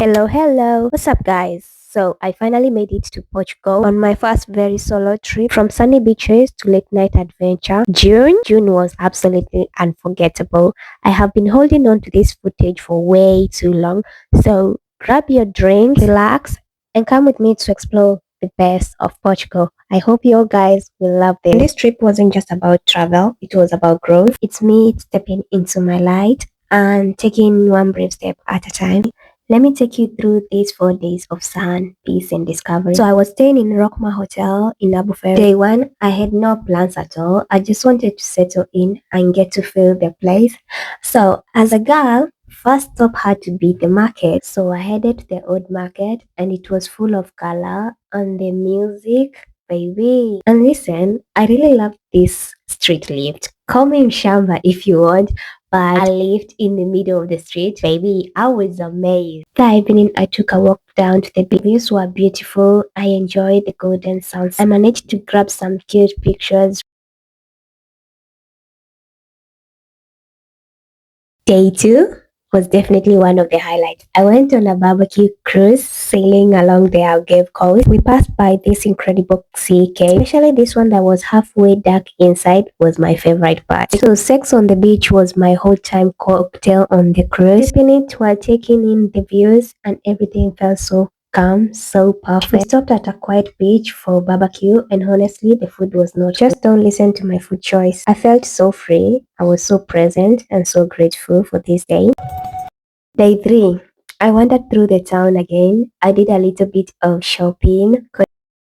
Hello. What's up, guys? So, I finally made it to Portugal on my first very solo trip from sunny beaches to late night adventure. June was absolutely unforgettable. I have been holding on to this footage for way too long. So, grab your drink, relax, and come with me to explore the best of Portugal. I hope you guys will love this. This trip wasn't just about travel, it was about growth. It's me stepping into my light and taking one brave step at a time. Let me take you through these 4 days of sun, peace, and discovery. So I was staying in Rockma Hotel in Abu Dhabi. Day one, I had no plans at all. I just wanted to settle in and get to feel the place. So as a girl, first stop had to be the market. So I headed to the old market and it was full of color and the music, baby. And listen, I really love this street lift. Call me Shamba if you want, but I lived in the middle of the street, baby. I was amazed. That evening, I took a walk down to the beach. Views were beautiful. I enjoyed the golden sunset. I managed to grab some cute pictures. Day two was definitely one of the highlights. I went on a barbecue cruise sailing along the Algarve coast. We passed by this incredible sea cave, especially this one that was halfway dark inside was my favorite part. So sex on the beach was my whole time cocktail on the cruise. Sipping it while taking in the views and everything felt so calm, so perfect. We stopped at a quiet beach for barbecue and honestly the food was not just don't listen to my food choice. I felt so free, I was so present and so grateful for this day. Day 3. I wandered through the town again. I did a little bit of shopping.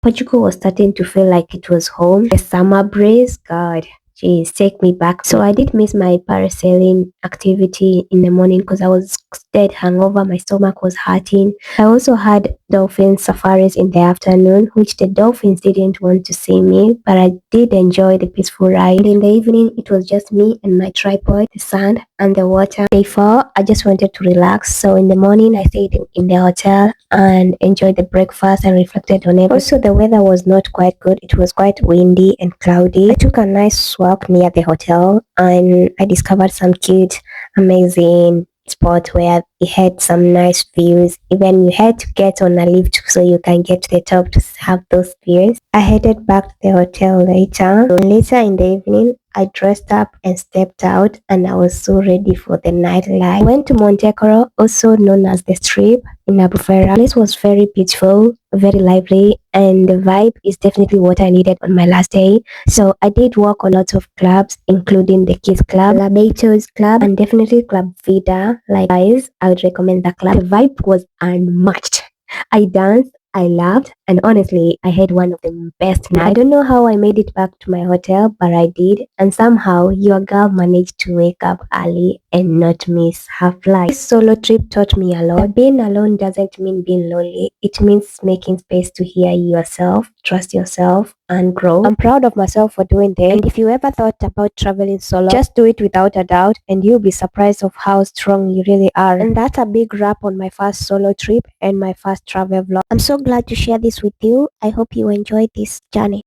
Portugal was starting to feel like it was home. The summer breeze, God, jeez, take me back. So I did miss my parasailing activity in the morning because I was dead hungover. My stomach was hurting. I also had dolphin safaris in the afternoon, which the dolphins didn't want to see me, but I did enjoy the peaceful ride. In the evening, it was just me and my tripod, the sand, and the water. Day 4, I just wanted to relax. So in the morning, I stayed in the hotel and enjoyed the breakfast and reflected on it. Also, the weather was not quite good. It was quite windy and cloudy. I took a nice walk near the hotel and I discovered some cute, amazing spot where it had some nice views. Even you had to get on a lift so you can get to the top to have those views. I headed back to the hotel later. Later in the evening, I dressed up and stepped out and I was so ready for the nightlife. I went to Montecoro, also known as the Strip in Albufeira. The place was very beautiful, very lively, and the vibe is definitely what I needed on my last day. So I did walk on lots of clubs, including the Kids Club, La Betos Club, and definitely Club Vida. Like guys, I would recommend that club. The vibe was unmatched. I danced, I laughed, and honestly, I had one of the best nights. I don't know how I made it back to my hotel, but I did, and somehow your girl managed to wake up early and not miss her flight. This solo trip taught me a lot. Being alone doesn't mean being lonely. It means making space to hear yourself, trust yourself, and grow. I'm proud of myself for doing this. And if you ever thought about traveling solo, just do it without a doubt and you'll be surprised of how strong you really are. And that's a big wrap on my first solo trip and my first travel vlog. I'm so glad to share this with you. I hope you enjoyed this journey.